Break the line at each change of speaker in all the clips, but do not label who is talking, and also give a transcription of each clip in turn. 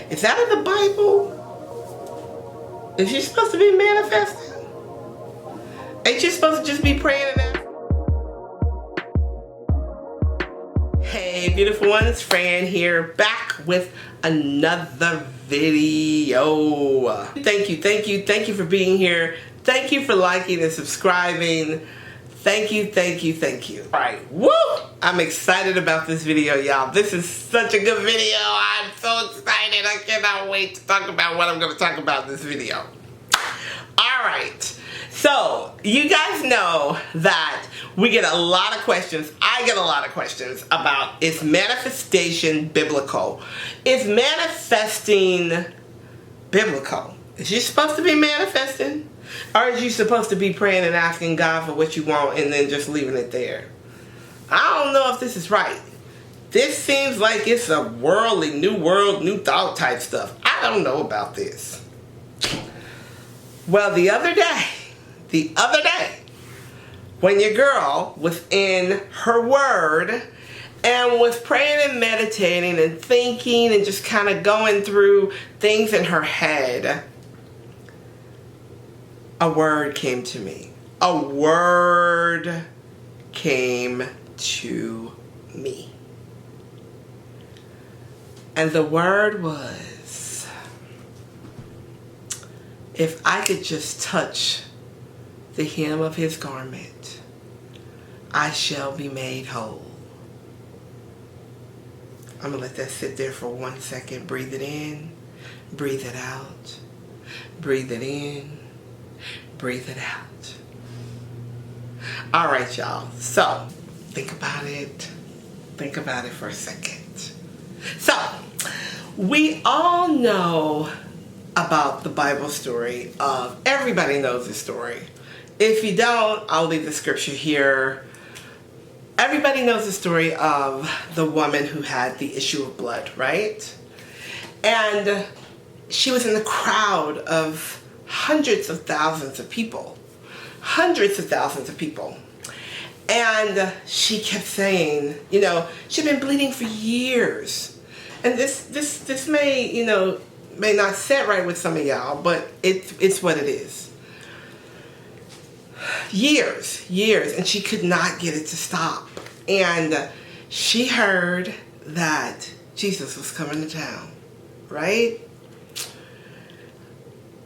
Is that in the Bible? Is you supposed to be manifesting? Ain't you supposed to just be praying and asking? Hey beautiful ones, Fran here, back with another video. Thank you for being here. Thank you for liking and subscribing. Thank you. Alright, woo! I'm excited about this video, y'all. This is such a good video. I'm so excited. I cannot wait to talk about what I'm going to talk about in this video. Alright, so you guys know that we get a lot of questions. I get a lot of questions about, is manifestation biblical? Is manifesting biblical? Is you supposed to be manifesting? Or is you supposed to be praying and asking God for what you want and then just leaving it there? I don't know if this is right. This seems like it's a worldly, new thought type stuff. I don't know about this. Well, the other day, when your girl was in her word and was praying and meditating and thinking and just kind of going through things in her head, a word came to me. A word came to me. And the word was, if I could just touch the hem of his garment, I shall be made whole. I'm going to let that sit there for 1 second. Breathe it in. Breathe it out. Breathe it in. Breathe it out. Alright, y'all. So, think about it. Think about it for a second. So, we all know about the Bible story of, everybody knows the story. If you don't, I'll leave the scripture here. Everybody knows the story of the woman who had the issue of blood, right? And she was in the crowd of hundreds of thousands of people. And she kept saying, you know, she'd been bleeding for years. And this may, you know, may not sit right with some of y'all, but it's what it is. Years, and she could not get it to stop. And she heard that Jesus was coming to town, right?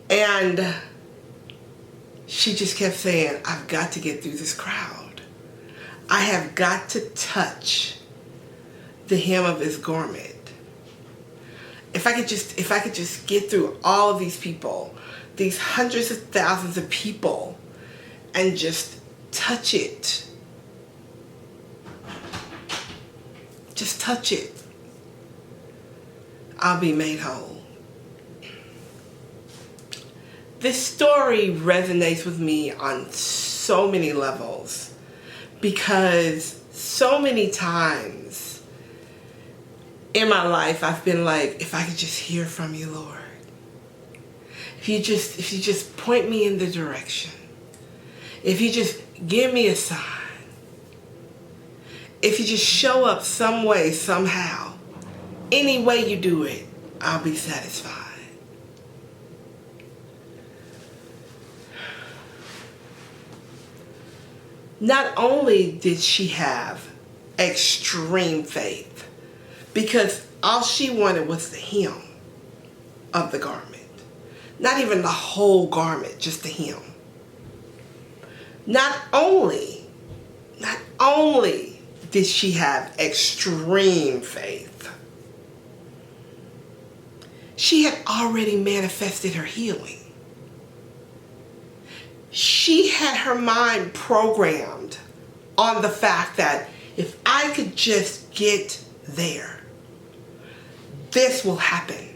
And she just kept saying, I've got to get through this crowd. I have got to touch the hem of his garment. If I could just get through all of these people, these hundreds of thousands of people, and just touch it. Just touch it. I'll be made whole. This story resonates with me on so many levels, because so many times in my life I've been like, if I could just hear from you, Lord. If you just point me in the direction. If you just give me a sign. If you just show up some way, somehow, any way you do it, I'll be satisfied. Not only did she have extreme faith, because all she wanted was the hem of the garment. Not even the whole garment, just the hem. Not only did she have extreme faith, she had already manifested her healing. She had her mind programmed on the fact that if I could just get there, this will happen.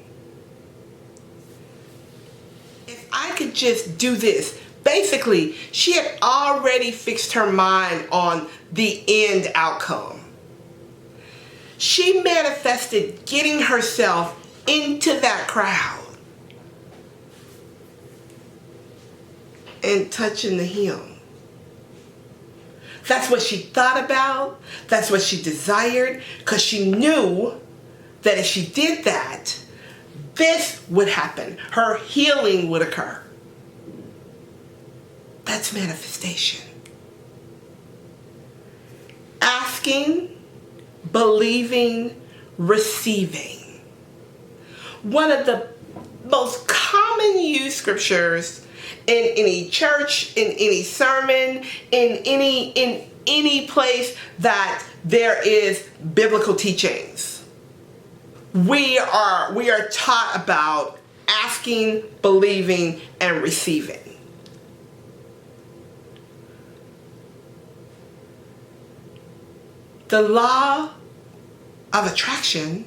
If I could just do this. Basically, she had already fixed her mind on the end outcome. She manifested getting herself into that crowd and touching the hem. That's what she thought about. That's what she desired, because she knew that if she did that, this would happen. Her healing would occur. That's manifestation. Asking, believing, receiving. One of the most common used scriptures in any church, in any sermon, in any place that there is biblical teachings. We are taught about asking, believing, and receiving. The law of attraction,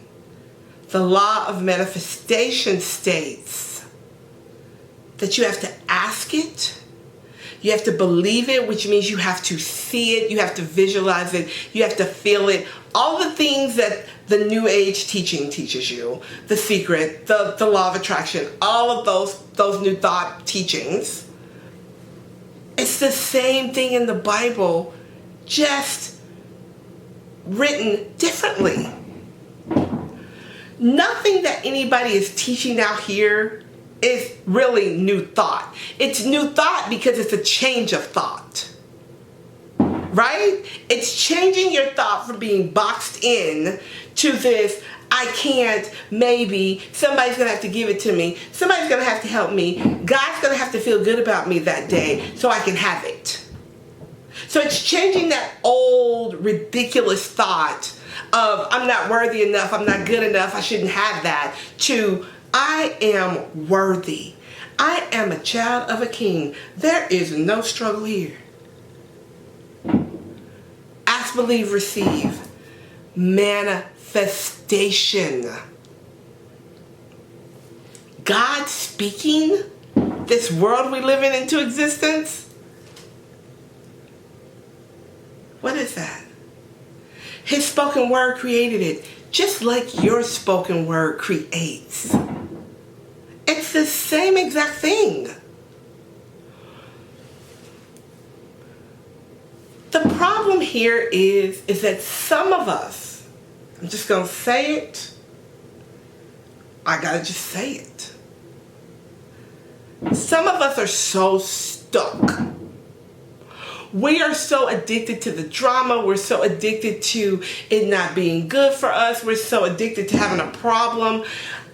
the law of manifestation states that you have to ask it, you have to believe it, which means you have to see it, you have to visualize it, you have to feel it. All the things that the New Age teaching teaches you, The Secret, the law of attraction, all of those New Thought teachings. It's the same thing in the Bible, just written differently. Nothing that anybody is teaching out here is really new thought. It's new thought because it's a change of thought. Right? It's changing your thought from being boxed in to this, I can't, maybe, somebody's going to have to give it to me, somebody's going to have to help me, God's going to have to feel good about me that day so I can have it. So it's changing that old, ridiculous thought of I'm not worthy enough, I'm not good enough, I shouldn't have that, to I am worthy. I am a child of a king. There is no struggle here. Ask, believe, receive. Manifestation. God speaking this world we live in into existence. What is that? His spoken word created it, just like your spoken word creates. It's the same exact thing. The problem here is that some of us, I'm just going to say it, I got to just say it. Some of us are so stuck. We are so addicted to the drama. We're so addicted to it not being good for us. We're so addicted to having a problem.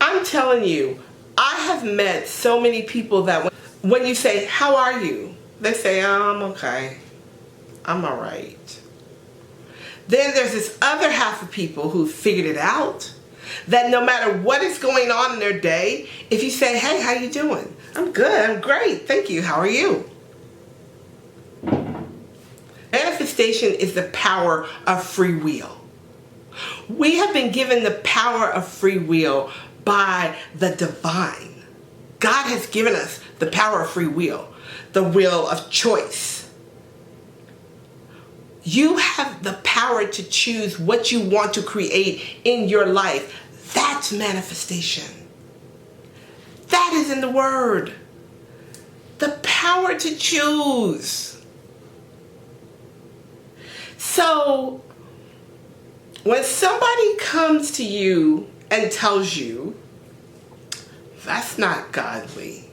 I'm telling you, I have met so many people that when you say, how are you? They say, oh, I'm okay. I'm all right. Then there's this other half of people who figured it out, that no matter what is going on in their day, if you say, hey, how you doing? I'm good. I'm great. Thank you. How are you? Manifestation is the power of free will. We have been given the power of free will by the divine. God has given us the power of free will, the will of choice. You have the power to choose what you want to create in your life. That's manifestation. That is in the Word. The power to choose. So, when somebody comes to you and tells you, that's not godly.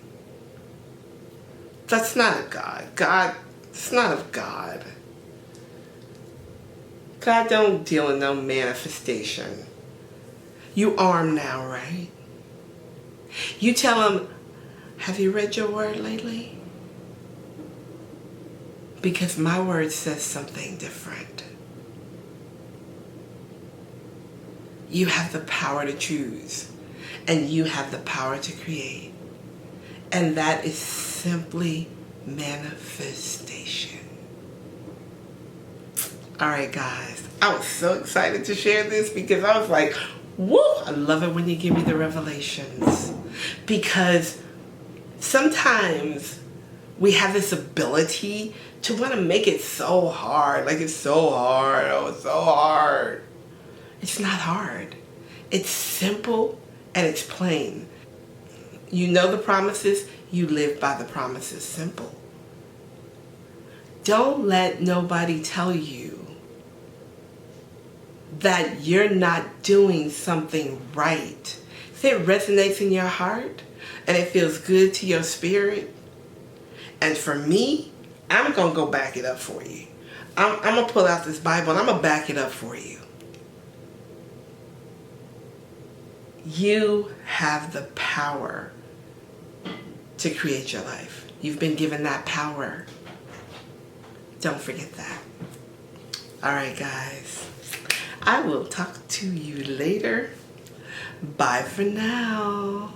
That's not of God. It's not of God. God don't deal in no manifestation. You armed now, right? You tell him, have you read your word lately? Because my word says something different. You have the power to choose, and you have the power to create. And that is simply manifestation. All right, guys. I was so excited to share this because I was like, woo! I love it when you give me the revelations. Because sometimes we have this ability to want to make it so hard. Like it's so hard. Oh, it's so hard. It's not hard. It's simple and it's plain. You know the promises. You live by the promises. Simple. Don't let nobody tell you that you're not doing something right. if it resonates in your heart and it feels good to your spirit, and for me, I'm going to go back it up for you. I'm going to pull out this Bible and I'm going to back it up for you. You have the power to create your life. You've been given that power. Don't forget that. All right, guys. I will talk to you later. Bye for now.